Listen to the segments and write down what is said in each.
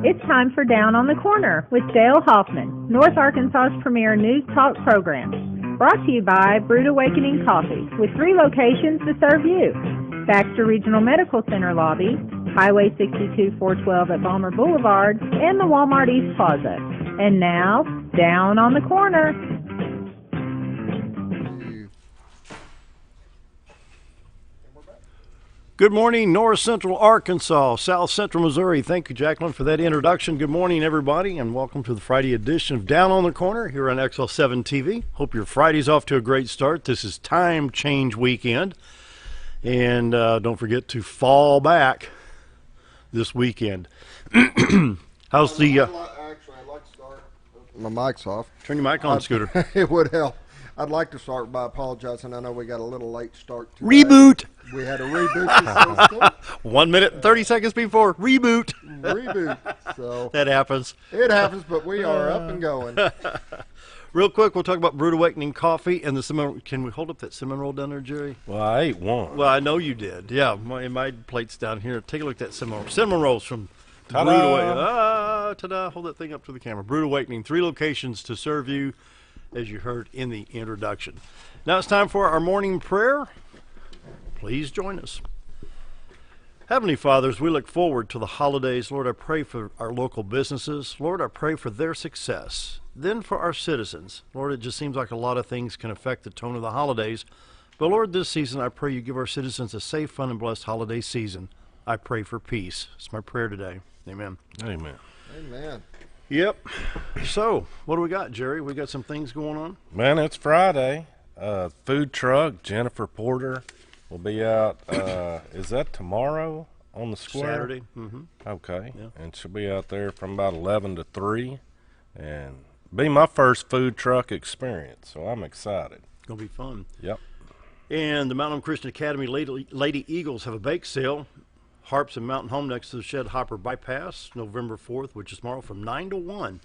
It's time for Down on the Corner with Dale Hoffman, North Arkansas's premier news talk program. Brought to you by Brewed Awakening Coffee, with 3 locations to serve you. Baxter Regional Medical Center lobby, Highway 62 412 at Balmer Boulevard, and the Walmart East Plaza. And now, Down on the Corner. Good morning, North Central Arkansas, South Central Missouri. Thank you, Jacqueline, for that introduction. Good morning, everybody, and welcome to the Friday edition of Down on the Corner here on XL7 TV. Hope your Friday's off to a great start. This is time change weekend, and don't forget to fall back this weekend. How's the... Actually, I'd like to start. My mic's off. Turn your mic on, Scooter. It would help. I'd like to start by apologizing. I know we got a little late start today. Reboot! We had a reboot. 1 minute and 30 seconds before reboot. Reboot. So That happens. it happens, but we are up and going. Real quick, we'll talk about Brewed Awakening Coffee and the cinnamon. Can we hold up that cinnamon roll down there, Jerry? Well, I ate one. Well, I know you did. Yeah, my plate's down here. Take a look at that cinnamon rolls from Ta-da. Brewed Awakening. Ta-da! Hold that thing up to the camera. Brewed Awakening, 3 locations to serve you, as you heard in the introduction. Now it's time for our morning prayer. Please join us. Heavenly Father, as we look forward to the holidays, Lord, I pray for our local businesses. Lord, I pray for their success. Then for our citizens. Lord, it just seems like a lot of things can affect the tone of the holidays. But Lord, this season, I pray you give our citizens a safe, fun, and blessed holiday season. I pray for peace. It's my prayer today. Amen. Amen. Amen. Yep. So, what do we got, Jerry? We got some things going on? Man, it's Friday. Food truck, Jennifer Porter will be out. Is that tomorrow on the square? Saturday. Mm-hmm. Okay. Yeah. And she'll be out there from about 11 to 3. And be my first food truck experience, so I'm excited. Going to be fun. Yep. And the Mountain Home Christian Academy Lady Eagles have a bake sale. Harps and Mountain Home next to the Shed Hopper Bypass, November 4th, which is tomorrow from 9 to 1.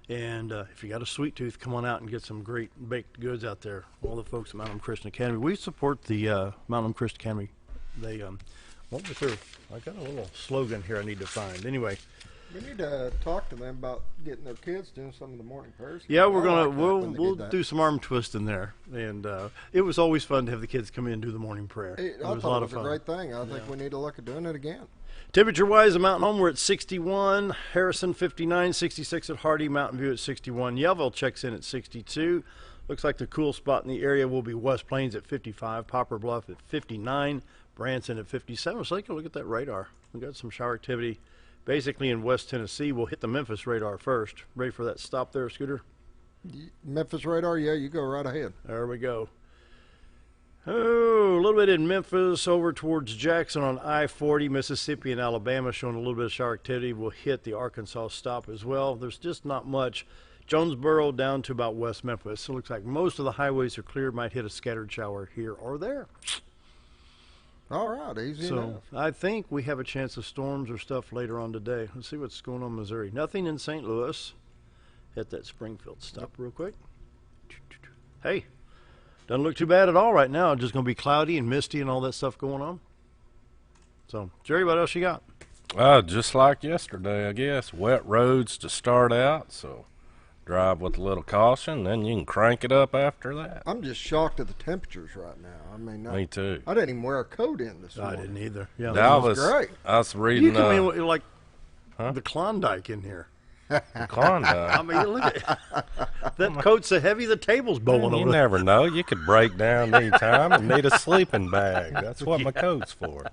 And if you got a sweet tooth, come on out and get some great baked goods out there. All the folks at Mountain Home Christian Academy. We support the Mountain Home Christian Academy. They, what was their, I got a little slogan here I need to find. Anyway. We need to talk to them about getting their kids doing some of the morning prayers. Yeah, we'll do some arm twisting there, and it was always fun to have the kids come in and do the morning prayer. I was a thought lot it of was a fun. great thing. I think we need to look at doing it again. Temperature-wise, at Mountain Home, we're at 61. Harrison, 59. 66 at Hardy. Mountain View at 61. Yellville checks in at 62. Looks like the cool spot in the area will be West Plains at 55. Poplar Bluff at 59. Branson at 57. So take a look at that radar. We've got some shower activity basically in West Tennessee. We'll hit the Memphis radar first. Ready for that stop there, Scooter? Memphis radar? Yeah, you go right ahead. There we go. Oh, a little bit in Memphis, over towards Jackson on I-40, Mississippi and Alabama, showing a little bit of shower activity. We'll hit the Arkansas stop as well. There's just not much. Jonesboro down to about West Memphis. So it looks like most of the highways are clear. Might hit a scattered shower here or there. All right, easy enough. I think we have a chance of storms or stuff later on today. Let's see what's going on in Missouri. Nothing in St. Louis. Hit that Springfield stop real quick. Hey. Doesn't look too bad at all right now. It's just going to be cloudy and misty and all that stuff going on. So, Jerry, what else you got? Just like yesterday, I guess. Wet roads to start out, so drive with a little caution, then you can crank it up after that. I'm just shocked at the temperatures right now. I mean, Me too. I didn't even wear a coat in this I morning. didn't either. Yeah, That was great. I was you reading come in with, like Huh? the Klondike in here. Klondike. I mean, look at that coat's so heavy the table's bowling You over. never know. You could break down any time and need a sleeping bag. That's what my coat's for.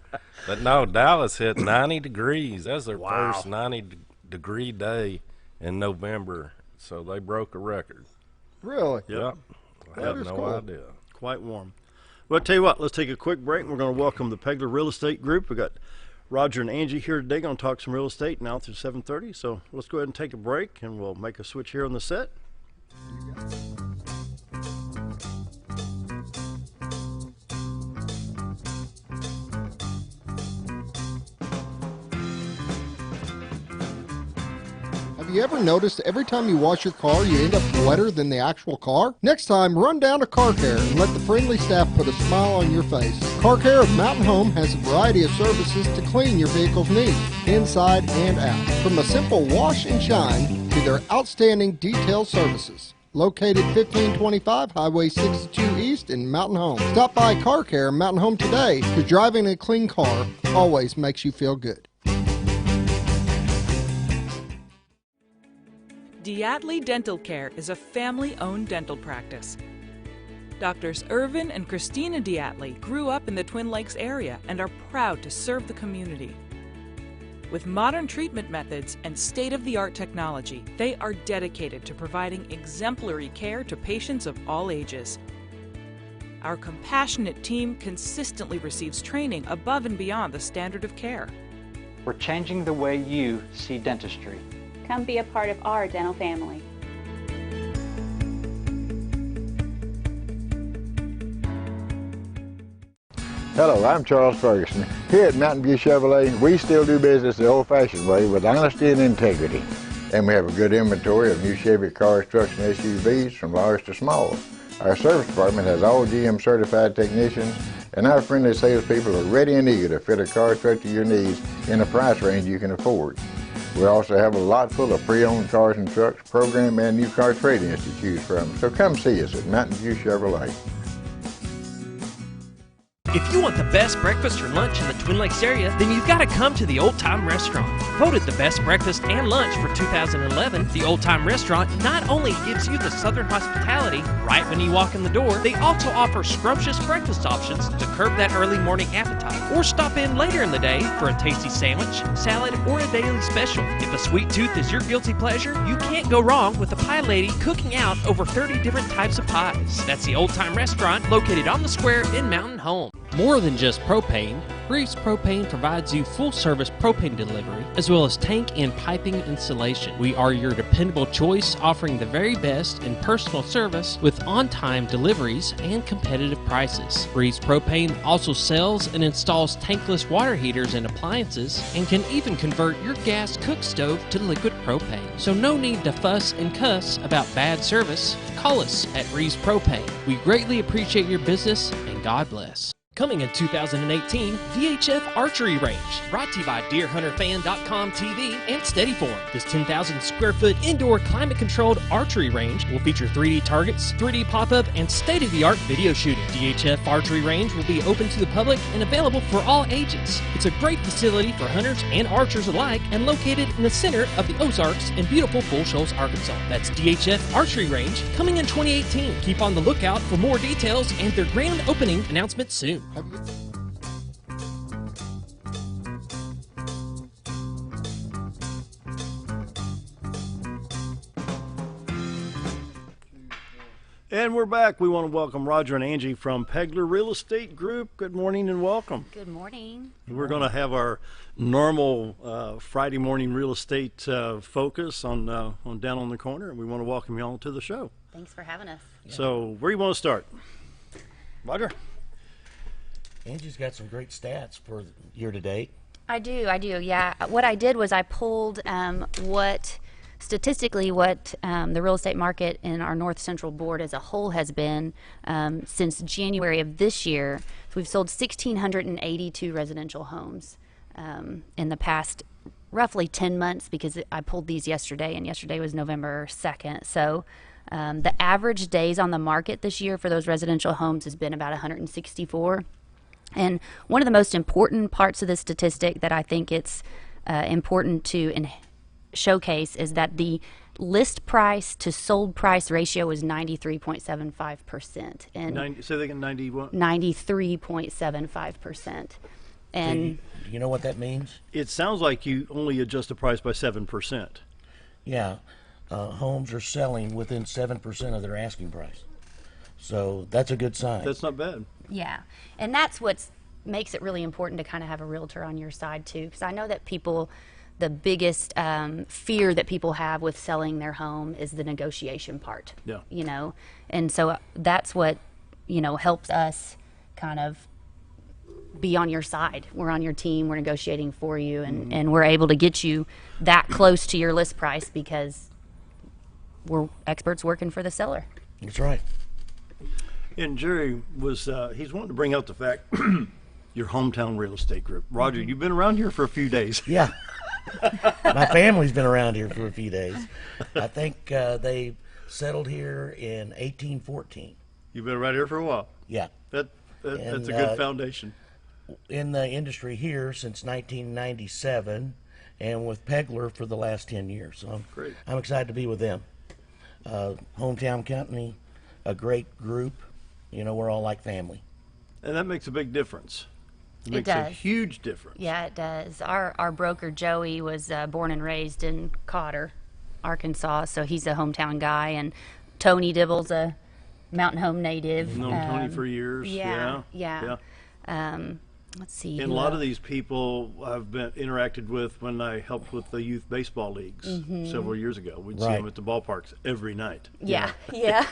But no, Dallas hit 90 degrees. That's their Wow. first 90-degree day in November, so they broke a record. Really? Yep. I That had is no cool. idea. Quite warm. Well, I'll tell you what, let's take a quick break. We're going to welcome the Peglar Real Estate Group. We got Roger and Angie here today, going to talk some real estate now through 7:30. So let's go ahead and take a break, and we'll make a switch here on the set. Have you ever noticed every time you wash your car, you end up wetter than the actual car? Next time, run down to Car Care and let the friendly staff put a smile on your face. Car Care of Mountain Home has a variety of services to clean your vehicle's needs, inside and out. From a simple wash and shine to their outstanding detail services. Located 1525 Highway 62 East in Mountain Home. Stop by Car Care Mountain Home today, because driving a clean car always makes you feel good. Diatley Dental Care is a family-owned dental practice. Doctors Irvin and Christina Diatley grew up in the Twin Lakes area and are proud to serve the community. With modern treatment methods and state-of-the-art technology, they are dedicated to providing exemplary care to patients of all ages. Our compassionate team consistently receives training above and beyond the standard of care. We're changing the way you see dentistry. Come be a part of our dental family. Hello, I'm Charles Ferguson. Here at Mountain View Chevrolet, we still do business the old-fashioned way with honesty and integrity. And we have a good inventory of new Chevy cars, trucks, and SUVs from large to small. Our service department has all GM certified technicians, and our friendly salespeople are ready and eager to fit a car truck to your needs in a price range you can afford. We also have a lot full of pre-owned cars and trucks, program and new car trade-ins to choose from. So come see us at Mountain View Chevrolet. If you want the best breakfast or lunch in the Twin Lakes area, then you've got to come to the Old Time Restaurant. Voted the best breakfast and lunch for 2011, the Old Time Restaurant not only gives you the Southern hospitality right when you walk in the door, they also offer scrumptious breakfast options to curb that early morning appetite. Or stop in later in the day for a tasty sandwich, salad, or a daily special. If a sweet tooth is your guilty pleasure, you can't go wrong with the pie lady cooking out over 30 different types of pies. That's the Old Time Restaurant, located on the square in Mountain Home. More than just propane, Reeves Propane provides you full-service propane delivery as well as tank and piping installation. We are your dependable choice, offering the very best in personal service with on-time deliveries and competitive prices. Reeves Propane also sells and installs tankless water heaters and appliances and can even convert your gas cook stove to liquid propane. So no need to fuss and cuss about bad service. Call us at Reeves Propane. We greatly appreciate your business, and God bless. Coming in 2018, VHF Archery Range, brought to you by DeerHunterFan.com TV and Steadyform. This 10,000 square foot indoor climate-controlled archery range will feature 3D targets, 3D pop-up, and state-of-the-art video shooting. DHF Archery Range will be open to the public and available for all ages. It's a great facility for hunters and archers alike and located in the center of the Ozarks in beautiful Bull Shoals, Arkansas. That's DHF Archery Range, coming in 2018. Keep on the lookout for more details and their grand opening announcement soon. And we're back. We want to welcome Roger and Angie from Peglar Real Estate Group. Good morning and welcome. Good morning. We're going to have our normal Friday morning real estate focus on Down on the Corner, and we want to welcome you all to the show. Thanks for having us. So where do you want to start? Roger? Angie's got some great stats for year to date. I do, yeah. What I did was I pulled statistically what the real estate market in our North Central board as a whole has been since January of this year. So we've sold 1,682 residential homes in the past roughly 10 months, because I pulled these yesterday, and yesterday was November 2nd. So the average days on the market this year for those residential homes has been about 164. And one of the most important parts of this statistic that I think it's important to showcase is that the list price to sold price ratio is 93.75%. And say they get 90 what? 93.75%. And you know what that means? It sounds like you only adjust the price by 7%. Yeah, homes are selling within 7% of their asking price. So that's a good sign. That's not bad. Yeah, and that's what makes it really important to kind of have a realtor on your side too, because I know that the biggest fear that people have with selling their home is the negotiation part. Yeah. You know, and so that's what, helps us kind of be on your side. We're on your team. We're negotiating for you, and we're able to get you that close to your list price because we're experts working for the seller. That's right. And Jerry was, he's wanting to bring out the fact, your hometown real estate group. Roger, you've been around here for a few days. Yeah. My family's been around here for a few days. I think they settled here in 1814. You've been around here for a while. Yeah. That's a good foundation. In the industry here since 1997, and with Peglar for the last 10 years. So Great. I'm excited to be with them. Hometown company, a great group. You know, we're all like family. And that makes a big difference. It makes does. a huge difference. Yeah, it does. Our broker, Joey, was born and raised in Cotter, Arkansas, so he's a hometown guy. And Tony Dibble's a Mountain Home native. I've known Tony for years. Yeah. Yeah. Let's see. And a lot of these people I've been interacted with when I helped with the youth baseball leagues several years ago. We'd see them at the ballparks every night. Yeah.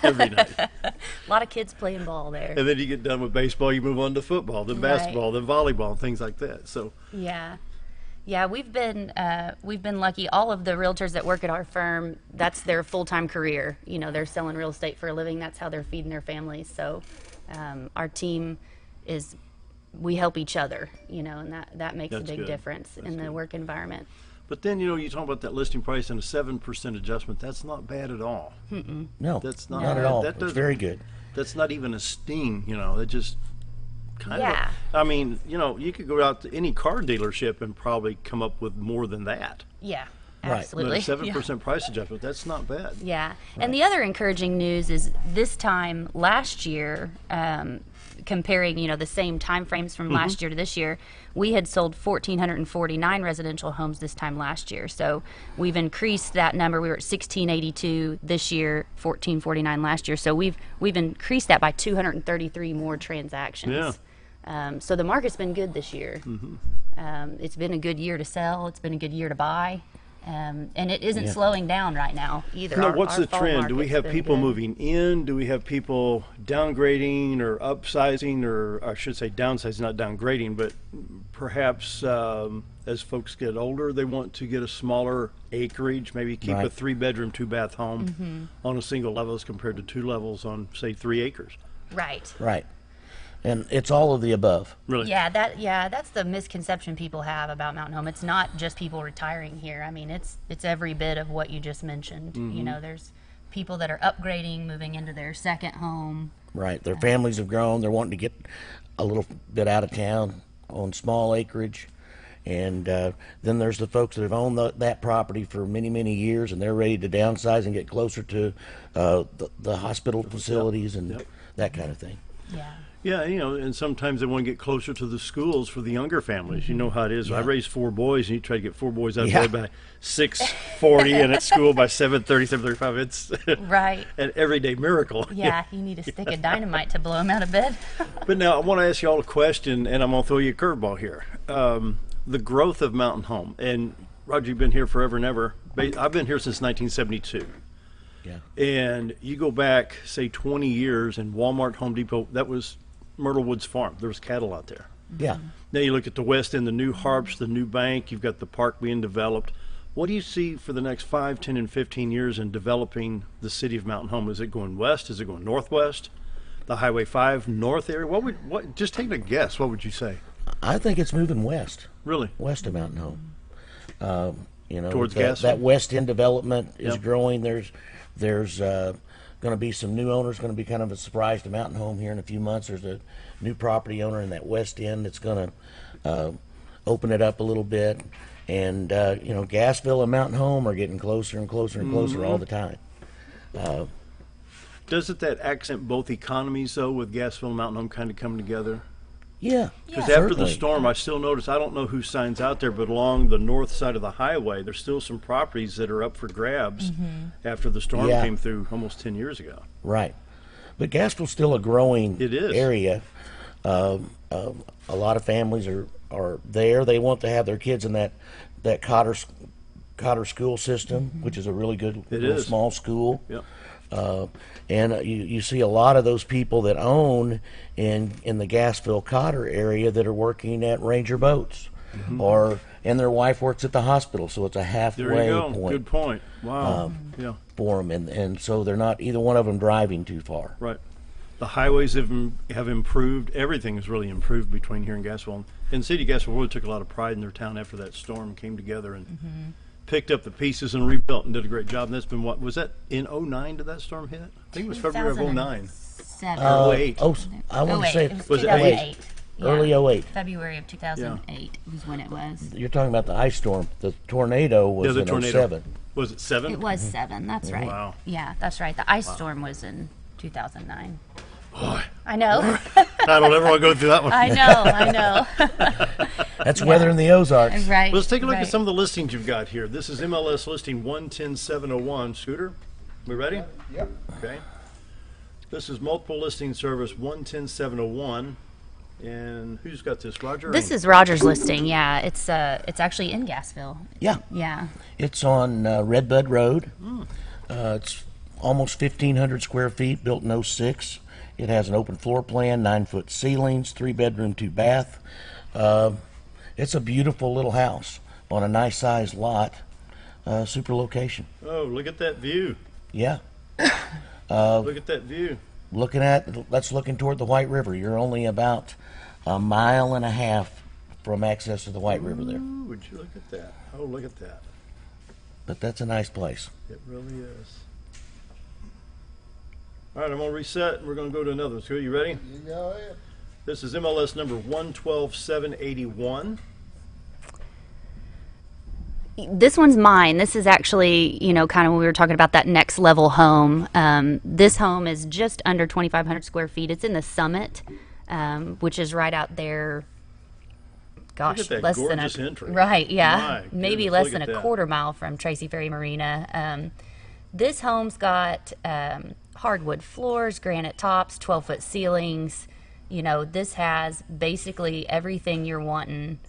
Every night. A lot of kids playing ball there. And then you get done with baseball, you move on to football, then basketball, then volleyball, and things like that. So Yeah, we've been lucky. All of the realtors that work at our firm, that's their full-time career. You know, they're selling real estate for a living. That's how they're feeding their families. So our team we help each other, you know, and that makes a big difference in the work environment. But then, you know, you talk about that listing price and a 7% adjustment. That's not bad at all. No, that's not at all. It's very good. That's not even a sting, you know. It just kind of. I mean, you know, you could go out to any car dealership and probably come up with more than that. Yeah. Right. Absolutely. But a 7% price adjustment, that's not bad. Yeah. Right. And the other encouraging news is this time last year, comparing, you know, the same time frames from last year to this year, we had sold 1,449 residential homes this time last year. So we've increased that number. We were at 1,682 this year, 1,449 last year. So we've increased that by 233 more transactions. Yeah. So the market's been good this year. It's been a good year to sell. It's been a good year to buy. And it isn't slowing down right now either. No, what's the trend? Do we have market's people been good. moving in? Do we have people downgrading or upsizing, or I should say downsizing, not downgrading, but perhaps as folks get older, they want to get a smaller acreage, maybe keep a 3-bedroom, 2-bath home on a single level as compared to 2 levels on, say, 3 acres. Right. Right. And it's all of the above. Really? Yeah, that's the misconception people have about Mountain Home. It's not just people retiring here. I mean, it's every bit of what you just mentioned. You know, there's people that are upgrading, moving into their second home. Right. Their families have grown. They're wanting to get a little bit out of town on small acreage. And then there's the folks that have owned that property for many, many years, and they're ready to downsize and get closer to the hospital facilities and that kind of thing. Yeah. Yeah, you know, and sometimes they want to get closer to the schools for the younger families. You know how it is. I raised 4 boys, and you try to get 4 boys out of bed by 6:40 and at school by 7:30, 7:35. It's right. an everyday miracle. Yeah, you need a stick of dynamite to blow them out of bed. But now I want to ask you all a question, and I'm going to throw you a curveball here. The growth of Mountain Home, and Roger, you've been here forever and ever. I've been here since 1972. Yeah. And you go back, say, 20 years, and Walmart, Home Depot, that was Myrtle Woods Farm. There was cattle out there. Yeah. Now you look at the west end, the new Harps, the new bank, you've got the park being developed. What do you see for the next 5, 10, and 15 years in developing the city of Mountain Home? Is it going west? Is it going northwest? The Highway 5 north area? Just taking a guess, what would you say? I think it's moving west. Really? West of Mountain Home. You know, Towards that west end development is growing. There's going to be some new owners, going to be kind of a surprise to Mountain Home here in a few months. There's a new property owner in that west end that's going to open it up a little bit. And, you know, Gassville and Mountain Home are getting closer and closer and closer all the time. Doesn't that accent both economies, though, with Gassville and Mountain Home kind of coming together? Yeah. Because after the storm, I still notice, I don't know who signs out there, but along the north side of the highway, there's still some properties that are up for grabs after the storm came through almost 10 years ago. Right. But Gassville's still a growing area. A lot of families are there. They want to have their kids in that Cotter school system, which is a really good little small school. Yep. And you see a lot of those people that own in the Gasville Cotter area that are working at Ranger Boats, and their wife works at the hospital, so it's a halfway There you go. point. Good point. Wow. Yeah. For them, and so they're not either one of them driving too far. Right. The highways have improved. Everything has really improved between here and Gasville. And the city of Gasville really took a lot of pride in their town after that storm came together and picked up the pieces and rebuilt and did a great job. And that's been what was that in 09 did that storm hit? I think it was February of 09. Or 08. I want to say was it 2008. Early 08. February of 2008 was when it was. You're talking about the ice storm. The tornado was the in tornado. 07. Was it 7? It was 7. That's right. Wow. Yeah, that's right. The ice storm was in 2009. Boy. I know. I don't ever want to go through that one. I know. That's weather in the Ozarks. Right. Let's take a look at some of the listings you've got here. This is MLS listing 110701. Scooter, we ready? Yep. Okay. This is multiple listing service 110701. And who's got this, Roger? This is Roger's listing. Yeah, it's actually in Gasville. Yeah. Yeah. It's on Redbud Road. It's almost 1,500 square feet, built in 06. It has an open floor plan, 9-foot ceilings, 3-bedroom, 2-bath. It's a beautiful little house on a nice sized lot. Super location. Oh, look at that view. Yeah. Look at that view. That's looking toward the White River. You're only about a mile and a half from access to the White River there. Ooh, would you look at that? Oh, look at that. But that's a nice place. It really is. All right, I'm going to reset, and we're going to go to another one. So, you ready? You go ahead. This is MLS number 112781. This one's mine. This is actually, kind of when we were talking about that next level home. This home is just under 2,500 square feet. It's in the Summit, which is right out there. Gosh, Look at that less gorgeous than entry. Right, yeah, My maybe goodness, less look than at a that. quarter mile from Tracy Ferry Marina. This home's got hardwood floors, granite tops, 12-foot ceilings. This has basically everything you're wanting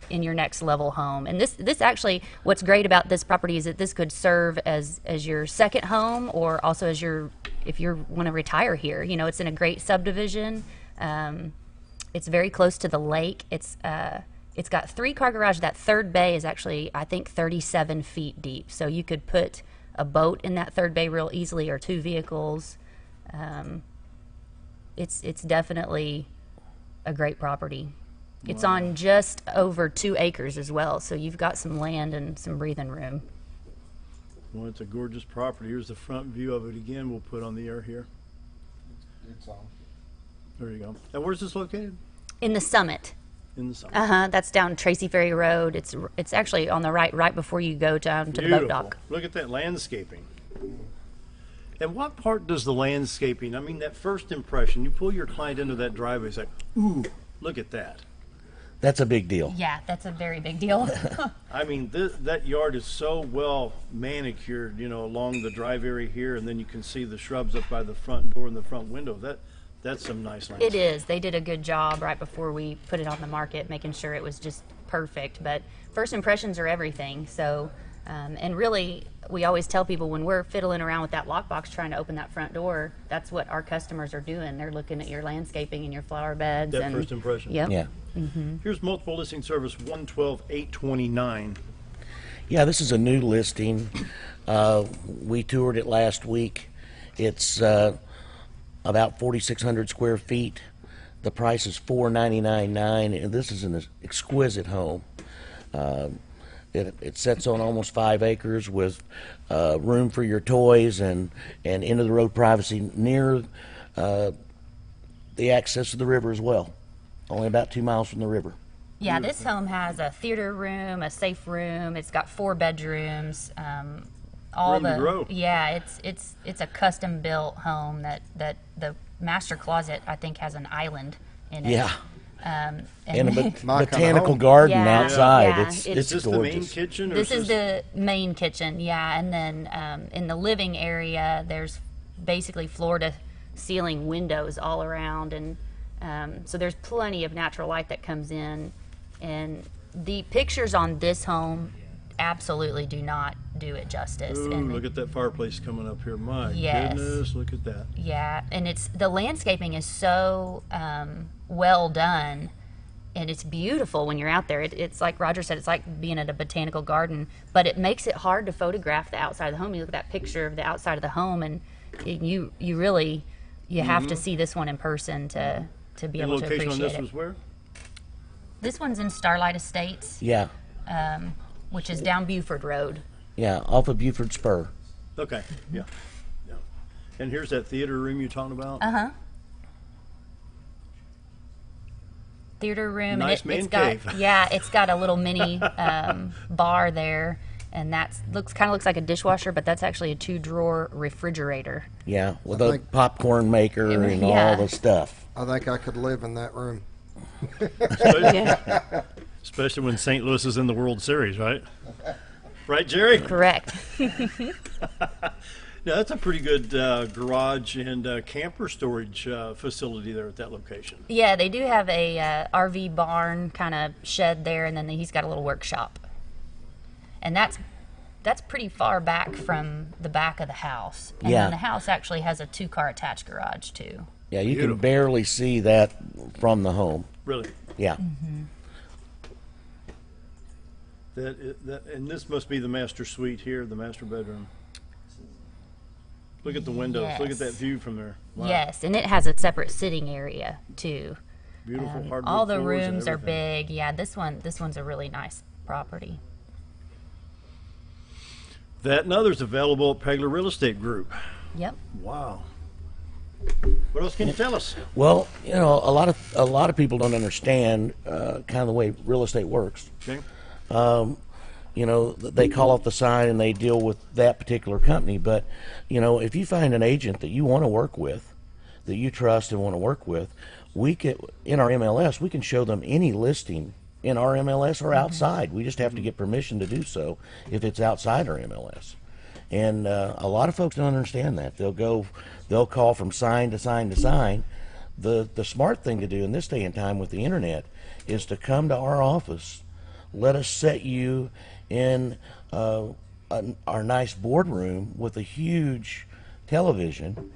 in your next level home. And this actually, what's great about this property is that this could serve as your second home, or also as if you want to retire here. It's in a great subdivision. It's very close to the lake. It's got 3-car garage. That third bay is actually, I think, 37 feet deep. So you could put a boat in that third bay real easily, or 2 vehicles. It's definitely a great property. It's on just over 2 acres as well, so you've got some land and some breathing room. Well, it's a gorgeous property. Here's the front view of it again. We'll put on the air here. It's on. There you go. And where's this located? In the Summit. In the Summit. That's down Tracy Ferry Road. It's actually on the right before you go down to the boat dock. Look at that landscaping. And what part does the landscaping, I mean, that first impression, you pull your client into that driveway, it's like, ooh, look at that. That's a big deal. Yeah, that's a very big deal. I mean, that yard is so well manicured, along the drive area here, and then you can see the shrubs up by the front door and the front window. That's some nice landscape. It is. They did a good job right before we put it on the market, making sure it was just perfect. But first impressions are everything. So, and really, we always tell people when we're fiddling around with that lockbox trying to open that front door, that's what our customers are doing. They're looking at your landscaping and your flower beds. That first impression. Yep. Yeah. Here's multiple listing service 112829. Yeah, this is a new listing. We toured it last week. It's about 4,600 square feet. The price is $499.9, and this is an exquisite home. It sits on almost 5 acres with room for your toys and into the road privacy near the access to the river as well. Only about 2 miles from the river. Yeah, this home has a theater room, a safe room. It's got 4 bedrooms. Room to grow. Yeah, it's a custom built home that the master closet, I think, has an island in it. Yeah. And a botanical garden outside. Yeah, It's Is this gorgeous. the main kitchen? Or This is the main kitchen, yeah. And then in the living area, there's basically floor to ceiling windows all around, and so there's plenty of natural light that comes in. And the pictures on this home absolutely do not do it justice. Ooh, and look at that fireplace coming up here. My Yes. goodness, look at that. Yeah, and the landscaping is so well done, and it's beautiful when you're out there. It's like Roger said, it's like being at a botanical garden, but it makes it hard to photograph the outside of the home. You look at that picture of the outside of the home, and you really have to see this one in person to be able to appreciate it. The location on this was where? This one's in Starlight Estates. Yeah. Which is down Buford Road. Yeah, off of Buford Spur. Okay, yeah. And here's that theater room you're talking about? Uh-huh. Theater room. Nice and man it's got, cave. Yeah, it's got a little mini bar there, and kind of looks like a dishwasher, but that's actually a 2-drawer refrigerator. Yeah, with a popcorn maker and all the stuff. I think I could live in that room. Especially when St. Louis is in the World Series, right? Right, Jerry? Correct. Now, that's a pretty good garage and camper storage facility there at that location. Yeah, they do have a RV barn kind of shed there, and then he's got a little workshop. And that's pretty far back from the back of the house. And then the house actually has a 2-car attached garage, too. Yeah, you can barely see that from the home. Really? Yeah. Mm-hmm. And this must be the master suite here, the master bedroom. Look at the windows. Yes. Look at that view from there. Wow. Yes, and it has a separate sitting area too. Beautiful hardwood all the floors and rooms are everything. big. Yeah, this one's a really nice property. That and others available at Peglar Real Estate Group. Yep. Wow. What else can you tell us? Well, you know, a lot of people don't understand kind of the way real estate works. Okay. You know, they call off the sign and they deal with that particular company. But, you know, if you find an agent that you want to work with, that you trust and want to work with, we can, in our MLS, we can show them any listing in our MLS or outside. We just have to get permission to do so if it's outside our MLS. And a lot of folks don't understand that. They'll call from sign to sign to sign. The smart thing to do in this day and time with the internet is to come to our office. Let us set you in our nice boardroom with a huge television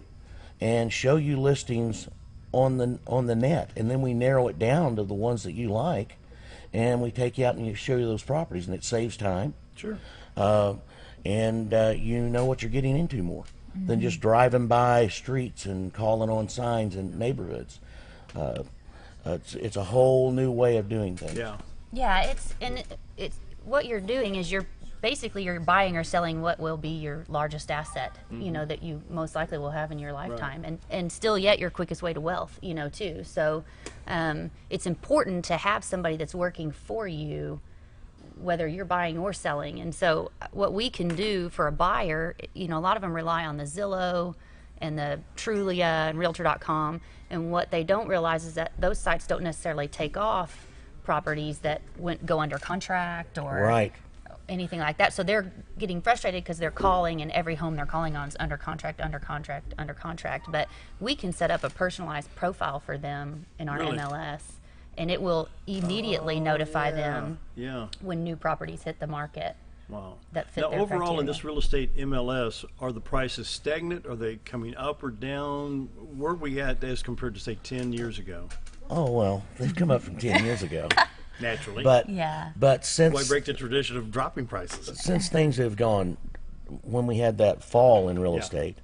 and show you listings on the net, and then we narrow it down to the ones that you like, and we take you out and show you those properties, and it saves time. Sure. And you know what you're getting into more than just driving by streets and calling on signs in neighborhoods. It's a whole new way of doing things. Yeah. Yeah, it's what you're doing is you're buying or selling what will be your largest asset, you know, that you most likely will have in your lifetime, and still yet your quickest way to wealth, you know, too. So it's important to have somebody that's working for you, whether you're buying or selling. And so what we can do for a buyer, you know, a lot of them rely on the Zillow and the Trulia and Realtor.com, and what they don't realize is that those sites don't necessarily take off properties that go under contract or anything like that. So they're getting frustrated because they're calling, and every home they're calling on is under contract. But we can set up a personalized profile for them in our MLS, and it will immediately notify them when new properties hit the market. Wow. That fit now, their overall criteria. in this real estate MLS, are the prices stagnant? Are they coming up or down? Where are we at as compared to, say, 10 years ago? Oh, well, they've come up from 10 years ago. Naturally. But since... Why break the tradition of dropping prices? Since things have gone, when we had that fall in real estate,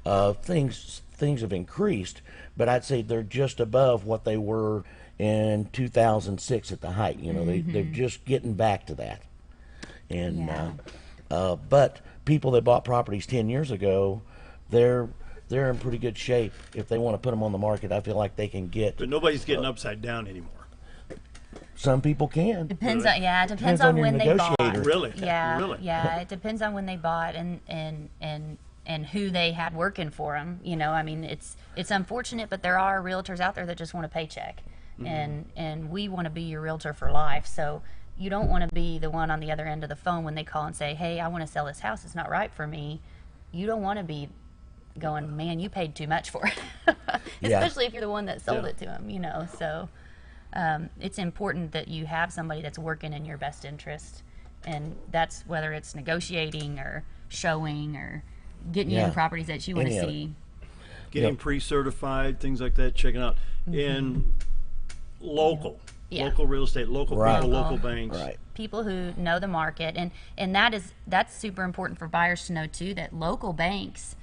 things have increased, but I'd say they're just above what they were in 2006 at the height. You know, they're just getting back to that. And but people that bought properties 10 years ago, they're in pretty good shape. If they want to put them on the market, I feel like they can get. But nobody's getting upside down anymore. Some people can. Depends on it depends on your when they bought. Really? Yeah, it depends on when they bought and who they had working for them. You know, I mean, it's unfortunate, but there are realtors out there that just want a paycheck, and we want to be your realtor for life. So you don't want to be the one on the other end of the phone when they call and say, "Hey, I want to sell this house. It's not right for me." You don't want to be going, "Man, you paid too much for it," especially if you're the one that sold it to them. You know, so. It's important that you have somebody that's working in your best interest and that's whether it's negotiating or showing or getting you in properties that you want to see. Getting pre-certified, things like that, checking out. And local real estate, local people, local banks. Right. People who know the market, and that's super important for buyers to know too, that local banks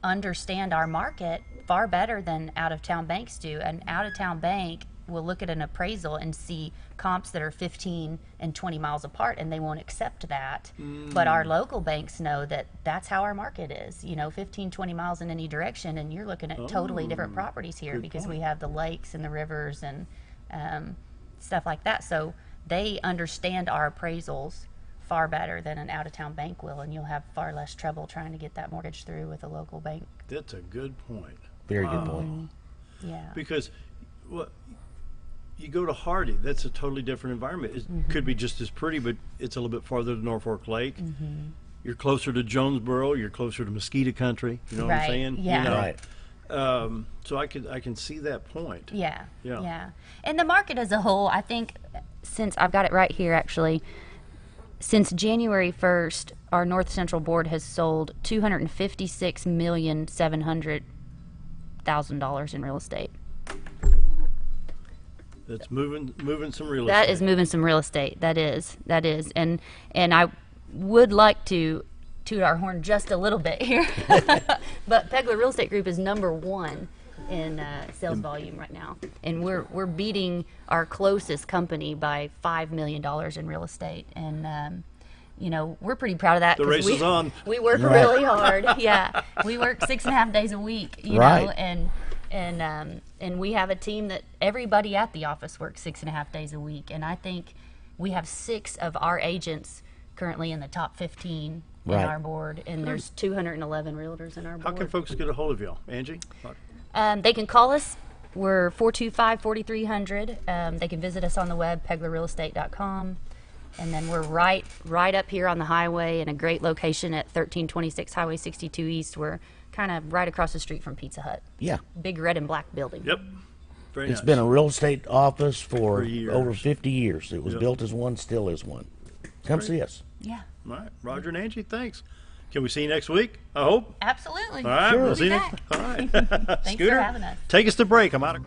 understand our market far better than out-of-town banks do. An out-of-town bank will look at an appraisal and see comps that are 15 and 20 miles apart, and they won't accept that. But our local banks know that that's how our market is, 15, 20 miles in any direction, and you're looking at totally different properties here because we have the lakes and the rivers and stuff like that. So they understand our appraisals far better than an out-of-town bank will, and you'll have far less trouble trying to get that mortgage through with a local bank. That's a good point. Very good point. Yeah. Because you go to Hardy, that's a totally different environment. It could be just as pretty, but it's a little bit farther to Norfolk Lake. You're closer to Jonesboro, you're closer to Mosquito Country, you know what I'm saying? Yeah. Right. So I can see that point. Yeah. And the market as a whole, I think, since I've got it right here actually, since January 1st, our North Central Board has sold $256,700,000 in real estate. That's moving some real estate. That is moving some real estate. That is. And I would like to toot our horn just a little bit here, but Peglar Real Estate Group is #1 in sales volume right now, and we're beating our closest company by $5 million in real estate, and we're pretty proud of that. The race is on. We work really hard. Yeah, we work 6.5 days a week. You know, and we have a team that everybody at the office works 6.5 days a week, and I think we have 6 of our agents currently in the top 15 in our board, and there's 211 realtors in our board. How can folks get a hold of you, Angie? They can call us. We're 425-4300. They can visit us on the web, peglarrealestate.com. And then we're right up here on the highway in a great location at 1326 Highway 62 East. We're kind of right across the street from Pizza Hut. Yeah. Big red and black building. Yep. Very It's nice. been a real estate office for years. over 50 years. It was built as one, still is one. Come see us. Yeah. All right. Roger and Angie, thanks. Can we see you next week? I hope. Absolutely. All right. Sure. We'll see you We'll next. be All right. Thanks Scooter, for having us. take us to break. I'm out of.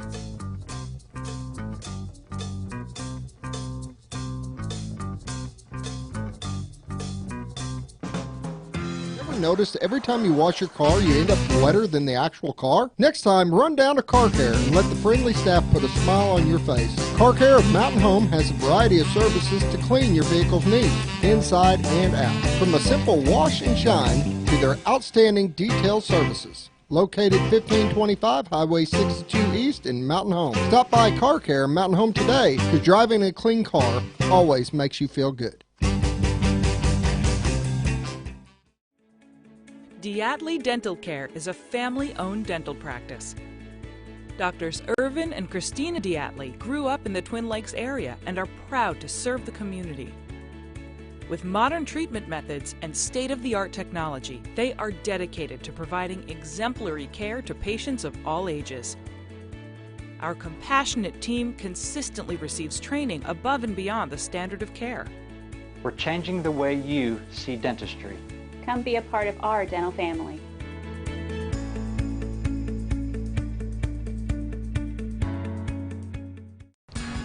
Notice every time you wash your car, you end up wetter than the actual car? Next time, run down to Car Care and let the friendly staff put a smile on your face. Car Care of Mountain Home has a variety of services to clean your vehicle's needs, inside and out. From a simple wash and shine to their outstanding detailed services. Located 1525 Highway 62 East in Mountain Home. Stop by Car Care Mountain Home today, because driving a clean car always makes you feel good. Diatley Dental Care is a family-owned dental practice. Doctors Irvin and Christina Diatley grew up in the Twin Lakes area and are proud to serve the community. With modern treatment methods and state-of-the-art technology, they are dedicated to providing exemplary care to patients of all ages. Our compassionate team consistently receives training above and beyond the standard of care. We're changing the way you see dentistry. Come be a part of our dental family.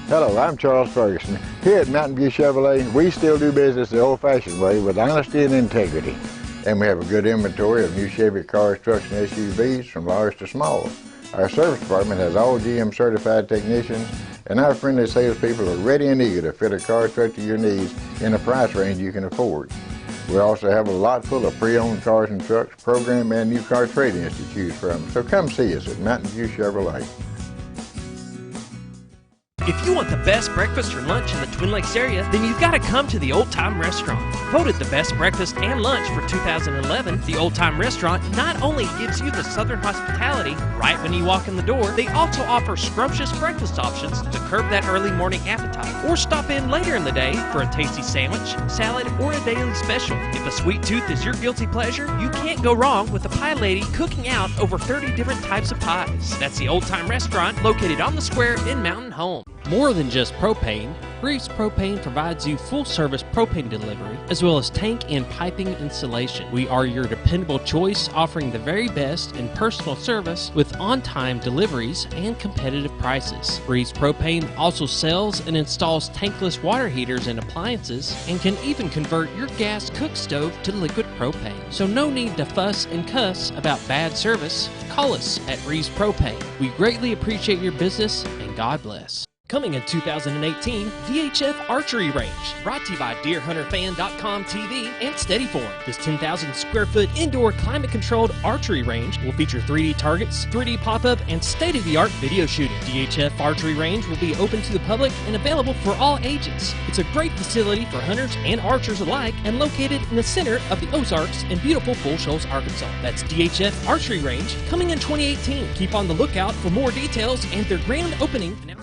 Hello, I'm Charles Ferguson. Here at Mountain View Chevrolet, we still do business the old-fashioned way with honesty and integrity. And we have a good inventory of new Chevy cars, trucks, and SUVs from large to small. Our service department has all GM certified technicians, and our friendly salespeople are ready and eager to fit a car truck to your needs in a price range you can afford. We also have a lot full of pre-owned cars and trucks, program and new car trade-ins to choose from. So come see us at Mountain View Chevrolet. If you want the best breakfast or lunch in the Twin Lakes area, then you've got to come to the Old Time Restaurant. Voted the best breakfast and lunch for 2011, the Old Time Restaurant not only gives you the Southern hospitality right when you walk in the door, they also offer scrumptious breakfast options to curb that early morning appetite. Or stop in later in the day for a tasty sandwich, salad, or a daily special. If a sweet tooth is your guilty pleasure, you can't go wrong with the pie lady cooking out over 30 different types of pies. That's the Old Time Restaurant, located on the square in Mountain Home. More than just propane, Reeves Propane provides you full-service propane delivery as well as tank and piping installation. We are your dependable choice, offering the very best in personal service with on-time deliveries and competitive prices. Reeves Propane also sells and installs tankless water heaters and appliances and can even convert your gas cook stove to liquid propane. So no need to fuss and cuss about bad service. Call us at Reeves Propane. We greatly appreciate your business and God bless. Coming in 2018, VHF Archery Range, brought to you by DeerHunterFan.com TV and Steadyform. This 10,000 square foot indoor climate-controlled archery range will feature 3D targets, 3D pop-up, and state-of-the-art video shooting. DHF Archery Range will be open to the public and available for all ages. It's a great facility for hunters and archers alike and located in the center of the Ozarks in beautiful Bull Shoals, Arkansas. That's DHF Archery Range, coming in 2018. Keep on the lookout for more details and their grand opening announcement.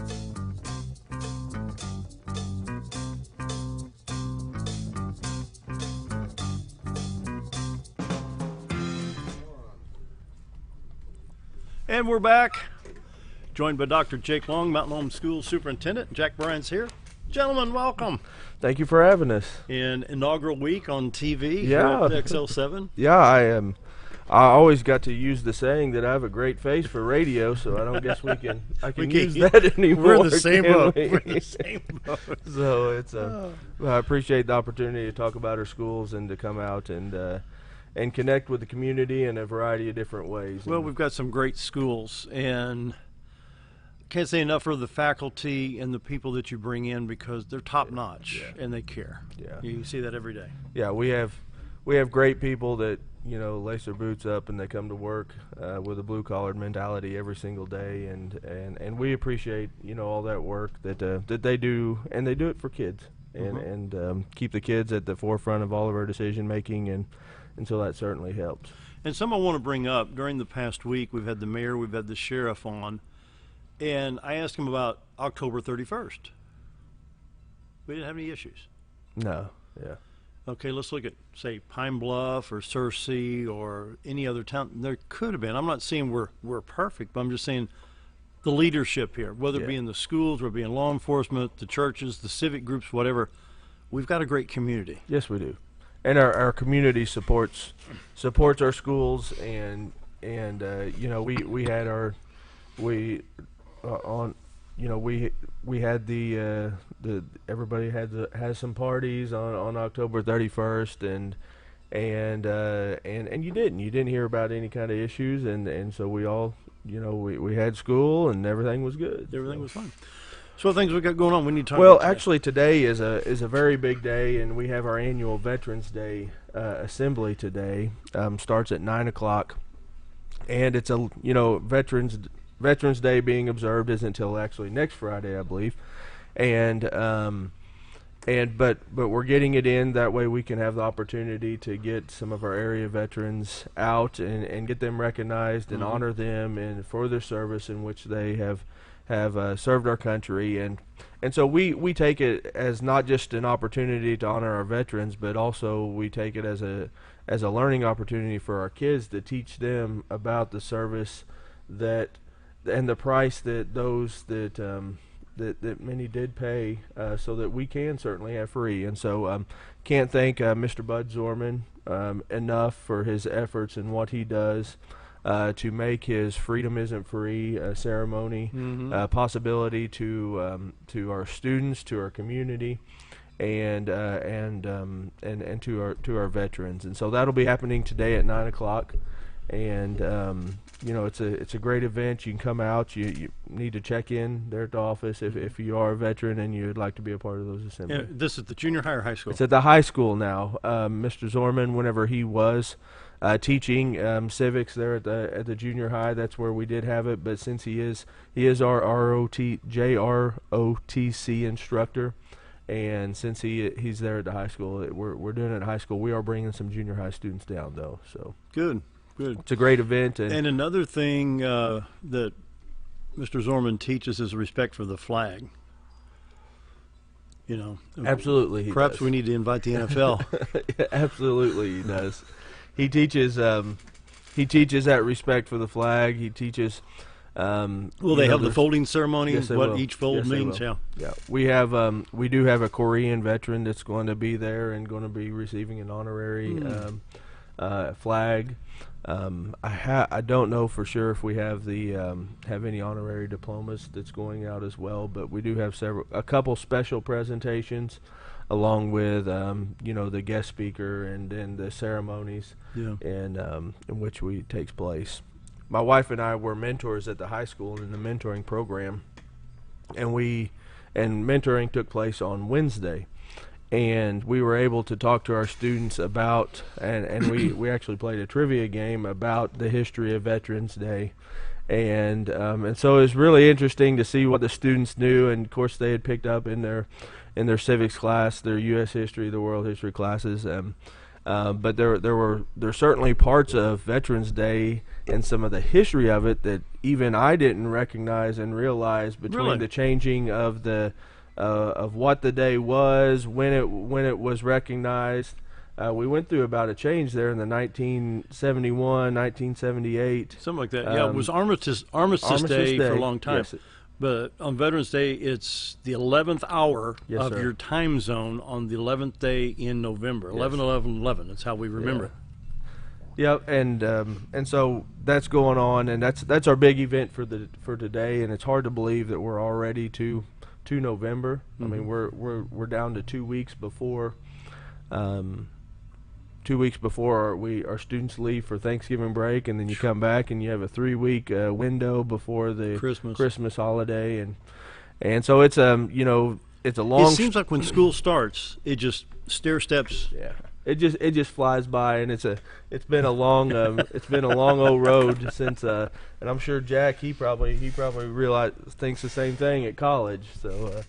And we're back, joined by Dr. Jake Long, Mountain Home School Superintendent. Jack Bryan's here. Gentlemen, welcome. Thank you for having us. In inaugural week on TV Yeah. here at XL7. Yeah, I am. I always got to use the saying that I have a great face for radio, so I don't guess I can use that anymore. We're in the same boat. We? We're in the same boat. So it's I appreciate the opportunity to talk about our schools and to come out and connect with the community in a variety of different ways. Well, we've got some great schools, and can't say enough for the faculty and the people that you bring in because they're top notch and they care. Yeah, you see that every day. Yeah, we have great people that lace their boots up and they come to work with a blue collar mentality every single day, and we appreciate all that work that they do, and they do it for kids and keep the kids at the forefront of all of our decision making, and so that certainly helps. And some I want to bring up, during the past week, we've had the mayor, we've had the sheriff on, and I asked him about October 31st. We didn't have any issues. No, yeah. Okay, let's look at, say, Pine Bluff or Searcy or any other town. There could have been. I'm not saying we're perfect, but I'm just saying the leadership here, whether it be in the schools, whether it be in law enforcement, the churches, the civic groups, whatever, we've got a great community. Yes, we do. And our community supports our schools, and we had everybody has some parties on October 31st, and you didn't hear about any kind of issues, and so we all we had school and everything was good. Everything was fine. So what things we got going on? We need to talk Well, about actually, today is a very big day, and we have our annual Veterans Day assembly today. Starts at 9:00, and it's Veterans Day being observed isn't until actually next Friday, I believe, but we're getting it in that way we can have the opportunity to get some of our area veterans out and get them recognized and honor them and for their service in which they have served our country, and so we take it as not just an opportunity to honor our veterans, but also we take it as a learning opportunity for our kids to teach them about the service and the price that those that many did pay, so that we can certainly have free. And so can't thank Mr. Bud Zorman enough for his efforts and what he does to make his Freedom Isn't Free ceremony possibility to our students, to our community, and to our veterans. And so that'll be happening today at 9:00, and it's a great event. You can come out. You need to check in there at the office if you are a veteran and you'd like to be a part of those assemblies. Yeah, this is the junior high or high school? It's at the high school now. Mr. Zorman, whenever he was teaching civics there at the junior high, that's where we did have it. But since he is our JROTC instructor, and since he's there at the high school, we're doing it at high school. We are bringing some junior high students down though. So good. It's a great event. And another thing that Mr. Zorman teaches is respect for the flag. Absolutely. Perhaps we need to invite the NFL. Absolutely, he does. He teaches that respect for the flag. He teaches Will they have the folding ceremony? Yes, they what will. each fold Yes, they means? will. Yeah. Yeah, we do have a Korean veteran that's going to be there and going to be receiving an honorary flag. I don't know for sure if we have have any honorary diplomas that's going out as well, but we do have a couple special presentations, along with the guest speaker and then the ceremonies, in which takes place. My wife and I were mentors at the high school in the mentoring program, and mentoring took place on Wednesday. And we were able to talk to our students about, and we actually played a trivia game about the history of Veterans Day, and so it was really interesting to see what the students knew. And of course, they had picked up in their civics class, their U.S. history, the world history classes, but there certainly parts of Veterans Day and some of the history of it that even I didn't recognize and realize between the changing of what the day was, when it was recognized. We went through about a change there in the 1971, 1978. Something like that. Yeah, it was Armistice Day for a long time. Yes. But on Veterans Day, it's the 11th hour of your time zone on the 11th day in November. 11/11/11. That's how we remember it. Yep, and so that's going on, and that's our big event for today. And it's hard to believe that we're already to November. I mean, we're down to 2 weeks before. 2 weeks before our students leave for Thanksgiving break, and then you come back and you have a 3-week window before the Christmas holiday, and so it's it's a long. It seems like when school starts, it just stair steps. Yeah, it just flies by, and it's been a long old road since and I'm sure Jack he probably thinks the same thing at college. So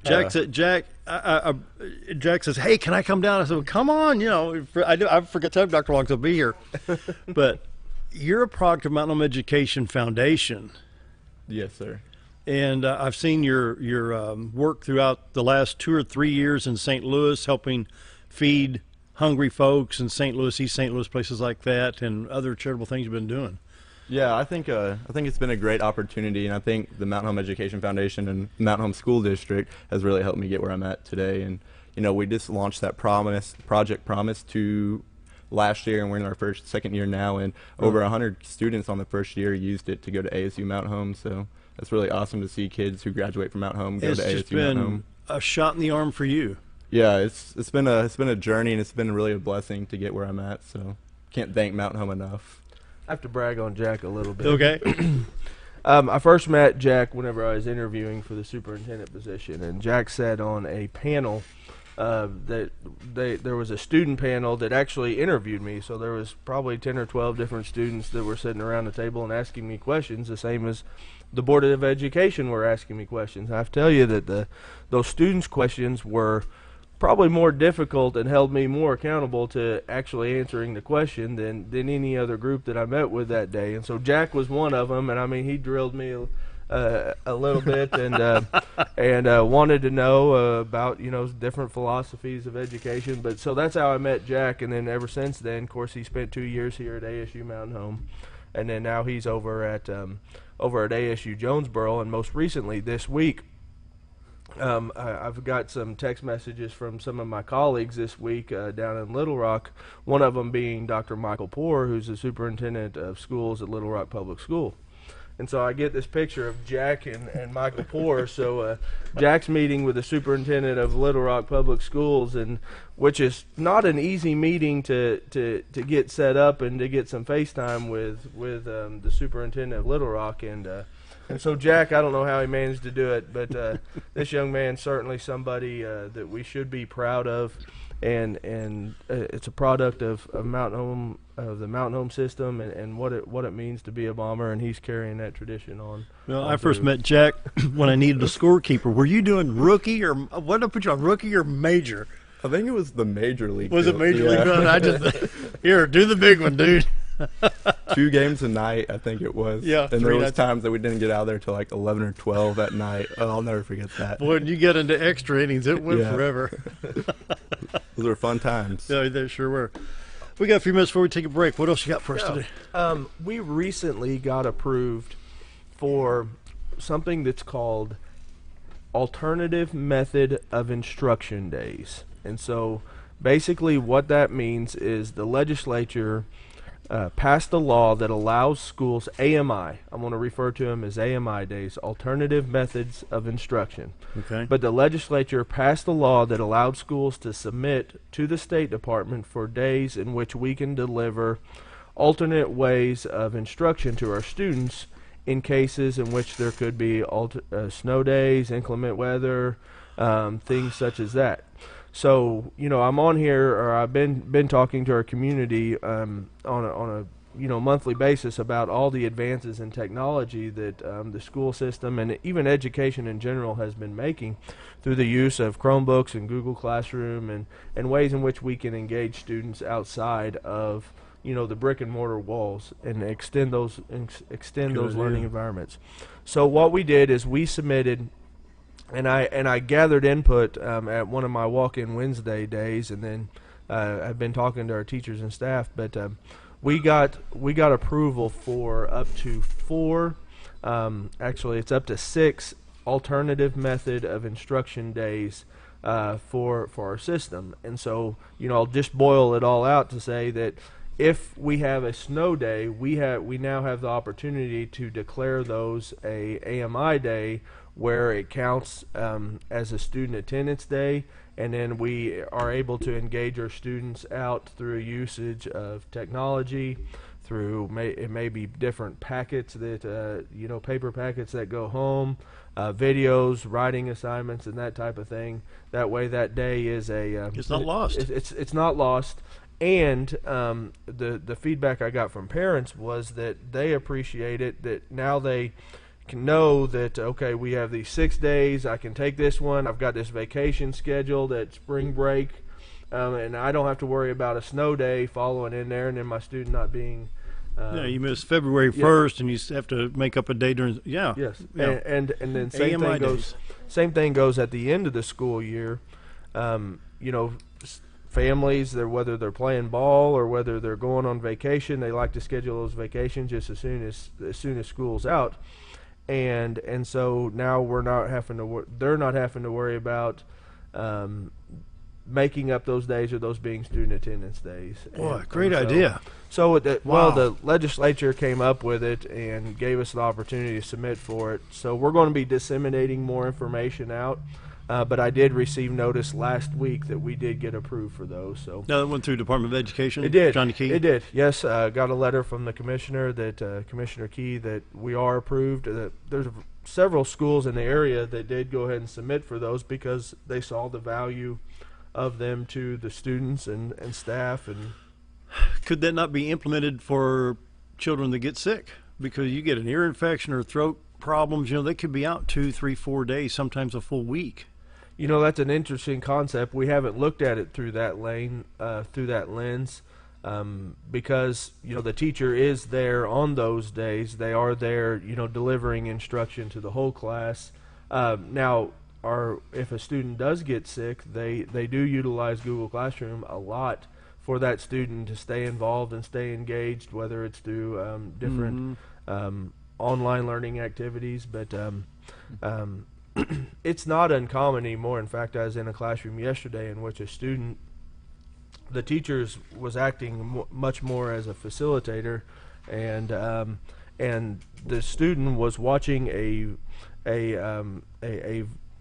Jack says, "Hey, can I come down?" I said, well, "Come on, I forget to tell Dr. Long to be here." But you're a product of Mountain Home Education Foundation. Yes, sir. And I've seen your work throughout the last 2 or 3 years in St. Louis, helping feed hungry folks in St. Louis, East St. Louis, places like that, and other charitable things you've been doing. Yeah, I think it's been a great opportunity, and I think the Mountain Home Education Foundation and Mountain Home School District has really helped me get where I'm at today. And we just launched that Project Promise last year, and we're in our second year now, and over 100 students on the first year used it to go to ASU Mountain Home. So it's really awesome to see kids who graduate from Mountain Home go to ASU Mountain Home. It's been a shot in the arm for you. Yeah, it's been a journey, and it's been really a blessing to get where I'm at. So can't thank Mountain Home enough. I have to brag on Jack a little bit. Okay. I first met Jack whenever I was interviewing for the superintendent position, and Jack said on a panel that there was a student panel that actually interviewed me. So there was probably 10 or 12 different students that were sitting around the table and asking me questions, the same as the Board of Education were asking me questions. I have to tell you that those students' questions were probably more difficult and held me more accountable to actually answering the question than any other group that I met with that day. And so Jack was one of them, and I mean, he drilled me a little bit and wanted to know about different philosophies of education. But so that's how I met Jack, and then ever since then, of course, he spent 2 years here at ASU Mountain Home, and then now he's over at ASU Jonesboro, and most recently this week. I've got some text messages from some of my colleagues this week down in Little Rock, one of them being Dr. Michael Poore, who's the superintendent of schools at Little Rock Public School. And so I get this picture of Jack and Michael Poore. So Jack's meeting with the superintendent of Little Rock Public Schools, and which is not an easy meeting to get set up and to get some FaceTime with the superintendent of Little Rock. And so Jack, I don't know how he managed to do it, but this young man's certainly somebody that we should be proud of, and it's a product of Mountain Home, of the Mountain Home system, and what it means to be a bomber, and he's carrying that tradition on. Well, I first met Jack when I needed a scorekeeper. Were you doing rookie, or what did I put you on, rookie or major? I think it was the major league. Was it major league? I just here, do the big one, dude. 2 games a night, I think it was. Yeah. And there was times that we didn't get out there till like 11 or 12 at night. Oh, I'll never forget that. Boy, when you get into extra innings, it went forever. Those were fun times. Yeah, they sure were. We got a few minutes before we take a break. What else you got for us today? We recently got approved for something that's called Alternative Method of Instruction Days. And so basically what that means is the legislature passed a law that allows schools, AMI, I'm going to refer to them as AMI days, Alternative Methods of Instruction. Okay. But the legislature passed a law that allowed schools to submit to the State Department for days in which we can deliver alternate ways of instruction to our students in cases in which there could be snow days, inclement weather, things such as that. So, I'm on here, or I've been talking to our community on a monthly basis about all the advances in technology that the school system and even education in general has been making through the use of Chromebooks and Google Classroom and ways in which we can engage students outside of the brick and mortar walls and extend those learning environments. So what we did is we submitted. And I gathered input at one of my walk-in Wednesday days, and then I've been talking to our teachers and staff. But we got approval for up to 4, actually it's up to 6 alternative method of instruction days for our system. And so I'll just boil it all out to say that if we have a snow day, we now have the opportunity to declare those a AMI day, where it counts as a student attendance day, and then we are able to engage our students out through usage of technology, through it may be different packets that paper packets that go home, videos, writing assignments, and that type of thing. That way, that day is it's not lost. It's not lost. And the feedback I got from parents was that they appreciate it, that now they can know that, okay, we have these 6 days, I can take this one, I've got this vacation scheduled at spring break, and I don't have to worry about a snow day following in there, and then my student not being you miss February 1st, and you have to make up a day during. Yeah. Yes. Yeah. And then same AMI thing goes at the end of the school year. Families, whether they're playing ball or whether they're going on vacation, they like to schedule those vacations just as soon as school's out. And so now they're not having to worry about making up those days or those being student attendance days. Boy, great idea. So the legislature came up with it and gave us the opportunity to submit for it. So we're going to be disseminating more information out. But I did receive notice last week that we did get approved for those. So now that went through Department of Education. It did. Johnny Key. It did. Yes, got a letter from the commissioner Commissioner Key that we are approved. There's several schools in the area that did go ahead and submit for those because they saw the value of them to the students and staff. And could that not be implemented for children that get sick? Because you get an ear infection or throat problems, they could be out 2, 3, 4 days, sometimes a full week. That's an interesting concept. We haven't looked at it through that lens, because the teacher is there on those days. They are there, delivering instruction to the whole class. Now, if a student does get sick, they do utilize Google Classroom a lot for that student to stay involved and stay engaged, whether it's through different online learning activities, but it's not uncommon anymore. In fact, I was in a classroom yesterday in which the teacher was acting much more as a facilitator, and the student was watching a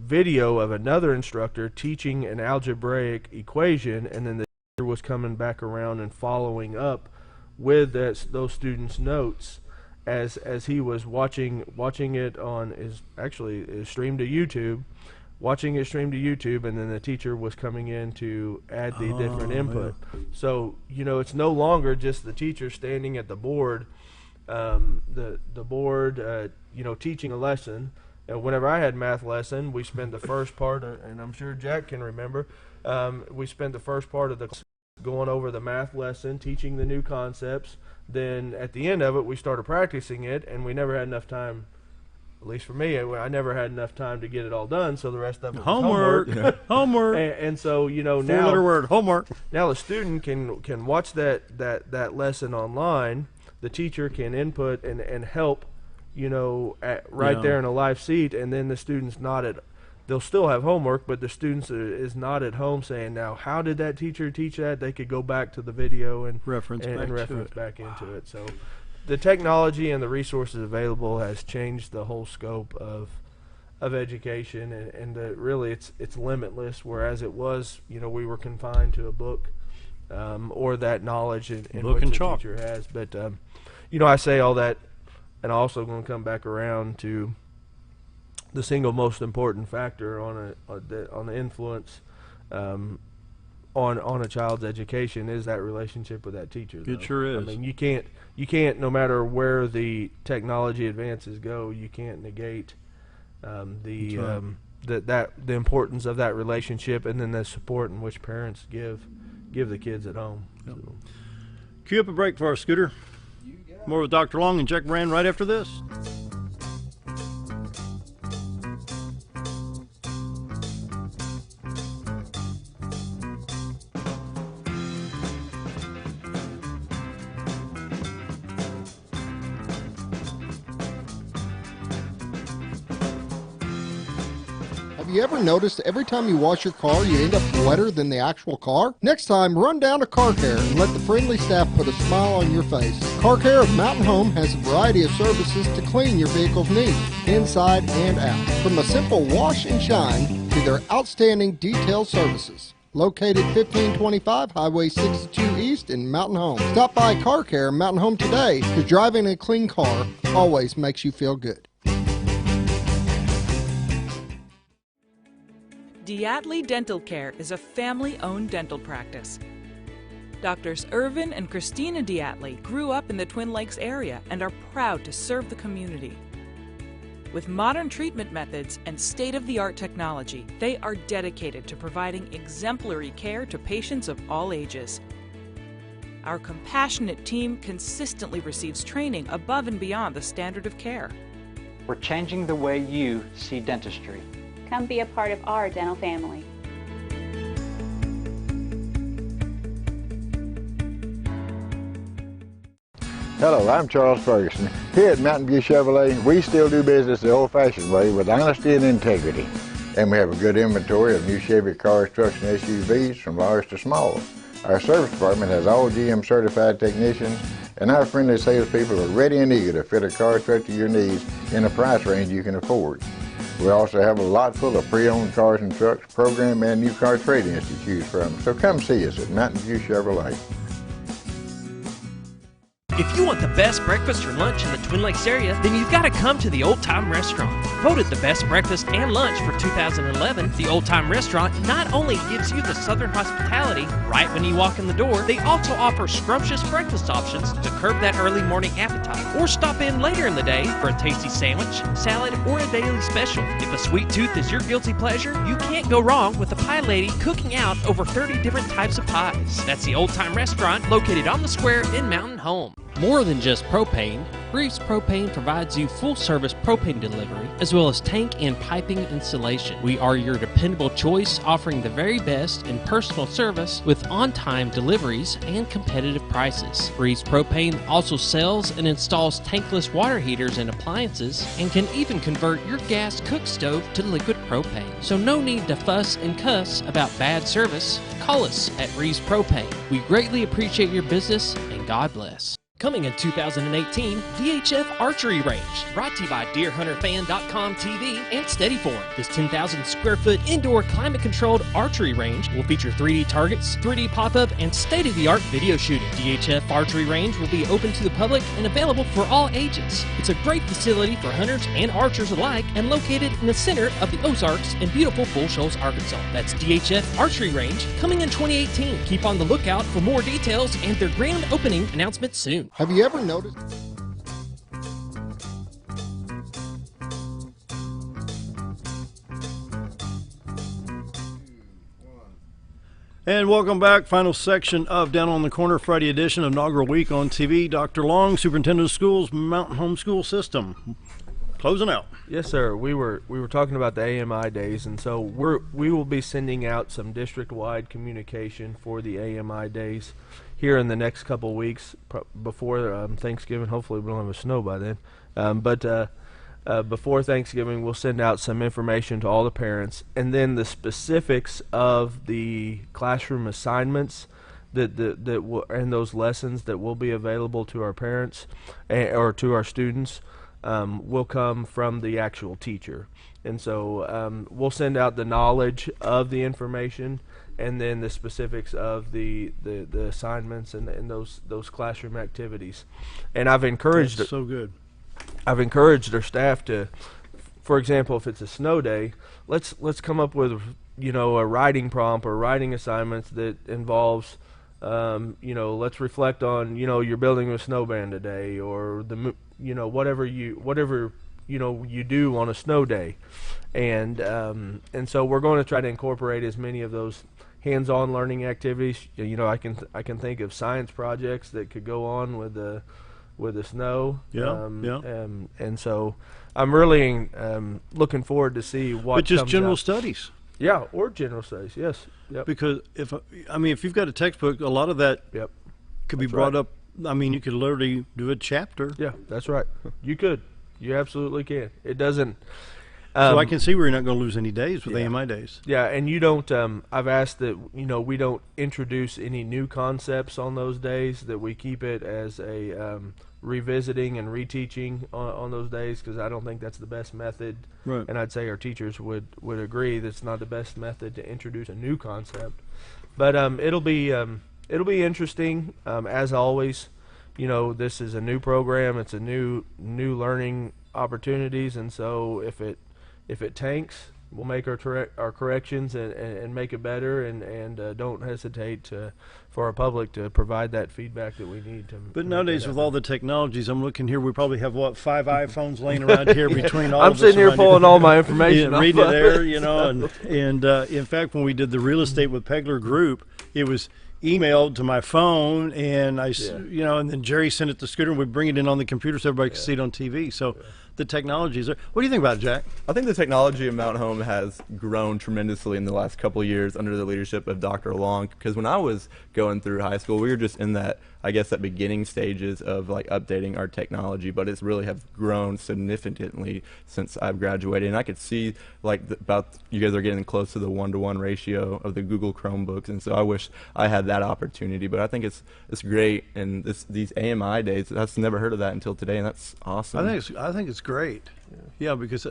video of another instructor teaching an algebraic equation, and then the teacher was coming back around and following up with those students' notes as he was watching it on is streamed to YouTube, and then the teacher was coming in to add the different input. Yeah. So it's no longer just the teacher standing at the board, teaching a lesson. And whenever I had math lesson, we spent the first part, and I'm sure Jack can remember, we spent the first part of the class going over the math lesson, teaching the new concepts. Then at the end of it, we started practicing it, and we never had enough time, at least for me, I never had enough time to get it all done, so the rest of it was homework. Homework. And so, now... Four-letter word, homework. Now the student can watch that lesson online. The teacher can input and help right there in a live seat, and then the student's not at. They'll still have homework, but the students is not at home saying, now, how did that teacher teach that? They could go back to the video and reference back into it. So the technology and the resources available has changed the whole scope of education, and really it's limitless, whereas it was, we were confined to a book or that knowledge in book which and the chalk. teacher has. But, I say all that, and I'm also going to come back around to the single most important factor on the influence on a child's education is that relationship with that teacher. It sure is. I mean, you can't no matter where the technology advances go, you can't negate the importance of that relationship, and then the support in which parents give the kids at home. Yep. So. Cue up a break for our Scooter. More with Dr. Long and Jack Brand right after this. Have you ever noticed every time you wash your car, you end up wetter than the actual car? Next time, run down to Car Care and let the friendly staff put a smile on your face. Car Care of Mountain Home has a variety of services to clean your vehicle's needs, inside and out. From a simple wash and shine to their outstanding detail services. Located 1525 Highway 62 East in Mountain Home. Stop by Car Care Mountain Home today, because driving a clean car always makes you feel good. Diatley Dental Care is a family-owned dental practice. Doctors Irvin and Christina Diatley grew up in the Twin Lakes area and are proud to serve the community. With modern treatment methods and state-of-the-art technology, they are dedicated to providing exemplary care to patients of all ages. Our compassionate team consistently receives training above and beyond the standard of care. We're changing the way you see dentistry. Come be a part of our dental family. Hello, I'm Charles Ferguson. Here at Mountain View Chevrolet, we still do business the old-fashioned way with honesty and integrity. And we have a good inventory of new Chevy cars, trucks, and SUVs from large to small. Our service department has all GM certified technicians, and our friendly salespeople are ready and eager to fit a car truck to your needs in a price range you can afford. We also have a lot full of pre-owned cars and trucks, program and new car trade-ins to choose from. So come see us at Mountain View Chevrolet. If you want the best breakfast or lunch in the Twin Lakes area, then you've got to come to the Old Time Restaurant. Voted the best breakfast and lunch for 2011, the Old Time Restaurant not only gives you the Southern hospitality right when you walk in the door, they also offer scrumptious breakfast options to curb that early morning appetite. Or stop in later in the day for a tasty sandwich, salad, or a daily special. If a sweet tooth is your guilty pleasure, you can't go wrong with the pie lady cooking out over 30 different types of pies. That's the Old Time Restaurant located on the square in Mountain Home. More than just propane, Reeves Propane provides you full-service propane delivery as well as tank and piping installation. We are your dependable choice, offering the very best in personal service with on-time deliveries and competitive prices. Reeves Propane also sells and installs tankless water heaters and appliances and can even convert your gas cook stove to liquid propane. So no need to fuss and cuss about bad service. Call us at Reeves Propane. We greatly appreciate your business, and God bless. Coming in 2018, VHF Archery Range, brought to you by DeerHunterFan.com TV and Steadyform. This 10,000 square foot indoor climate-controlled archery range will feature 3D targets, 3D pop-up, and state-of-the-art video shooting. DHF Archery Range will be open to the public and available for all ages. It's a great facility for hunters and archers alike and located in the center of the Ozarks in beautiful Bull Shoals, Arkansas. That's DHF Archery Range, coming in 2018. Keep on the lookout for more details and their grand opening announcement soon. Have you ever noticed? And welcome back. Final section of Down on the Corner, Friday edition of Inaugural Week on TV. Dr. Long, Superintendent of Schools, Mountain Home School System. Closing out. Yes, sir. We were talking about the AMI days, and so we will be sending out some district-wide communication for the AMI days here in the next couple of weeks before Thanksgiving. Hopefully we don't have a snow by then. But before Thanksgiving, we'll send out some information to all the parents, and then the specifics of the classroom assignments and those lessons that will be available to our parents or to our students will come from the actual teacher. And so we'll send out the knowledge of the information and then the specifics of the assignments and those classroom activities. And I've encouraged That's so good. I've encouraged our staff to, for example, if it's a snow day, let's come up with a writing prompt or writing assignments that involves let's reflect on you're building a snow band today, or whatever you do on a snow day, and so we're going to try to incorporate as many of those hands-on learning activities. I can think of science projects that could go on with the snow. And so I'm really looking forward to see what. But just comes general out. studies. Yeah, or general studies. Yes. Yep. Because if you've got a textbook, a lot of that could be brought up. I mean, you could literally do a chapter. Yeah, that's right. You could. You absolutely can. It doesn't. So I can see where you're not going to lose any days with AMI days. Yeah, and you don't. I've asked that we don't introduce any new concepts on those days. That we keep it as a revisiting and reteaching on those days, because I don't think that's the best method. Right. And I'd say our teachers would agree that's not the best method to introduce a new concept. But it'll be interesting as always. This is a new program. It's a new learning opportunities, and so if it tanks, we'll make our corrections and make it better, and don't hesitate for our public to provide that feedback that we need to. But nowadays, with all the technologies, I'm looking here, we probably have 5 iPhones laying around here between all of us. I'm sitting here pulling all my information. Reading it there, and in fact, when we did the real estate with Peglar Group, it was emailed to my phone, and and then Jerry sent it to Scooter, and we bring it in on the computer so everybody can see it on TV. So the technologies are. What do you think about it, Jack? I think the technology of Mountain Home has grown tremendously in the last couple of years under the leadership of Dr. Long, because when I was going through high school, we were just in that beginning stages of updating our technology, but it's really have grown significantly since I've graduated. And I could see about you guys are getting close to the 1-to-1 ratio of the Google Chromebooks, and so I wish I had that opportunity. But I think it's great, and these AMI days, I've never heard of that until today, and that's awesome. I think it's great. Yeah, because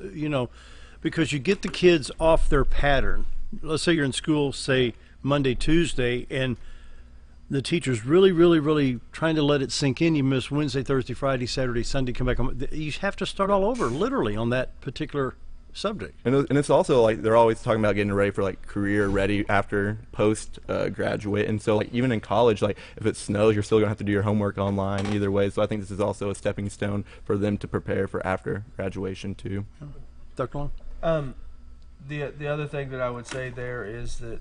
because you get the kids off their pattern. Let's say you're in school, say Monday, Tuesday, and the teacher's really, really, really trying to let it sink in. You miss Wednesday, Thursday, Friday, Saturday, Sunday, come back. You have to start all over, literally, on that particular subject. And it's also they're always talking about getting ready for career ready after post graduate. And so even in college, if it snows, you're still gonna have to do your homework online either way. So I think this is also a stepping stone for them to prepare for after graduation too. Dr. Long? The other thing that I would say there is that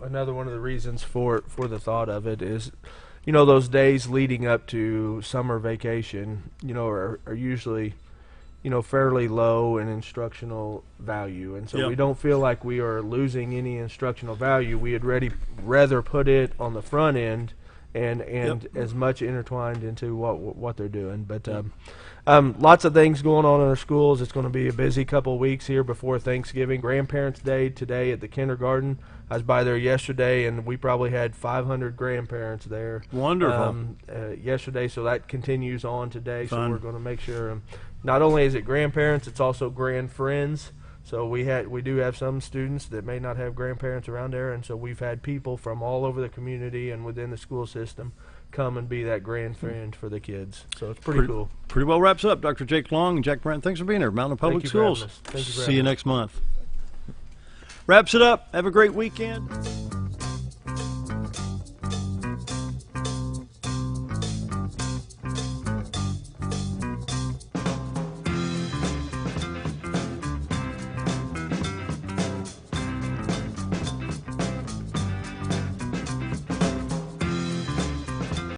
another one of the reasons for the thought of it is, those days leading up to summer vacation, are usually, fairly low in instructional value. And so we don't feel like we are losing any instructional value. We would rather put it on the front end and as much intertwined into what they're doing. But lots of things going on in our schools. It's going to be a busy couple of weeks here before Thanksgiving. Grandparents' Day today at the kindergarten. I was by there yesterday, and we probably had 500 grandparents there. Wonderful. Yesterday, so that continues on today. Fun. So we're going to make sure. Not only is it grandparents, it's also grandfriends. So we do have some students that may not have grandparents around there, and so we've had people from all over the community and within the school system come and be that grandfriend for the kids. So it's pretty cool. Pretty well wraps up. Dr. Jake Long and Jack Brandt, thanks for being here. Mountain Public Schools. Thank you for See you next month. Wraps it up. Have a great weekend.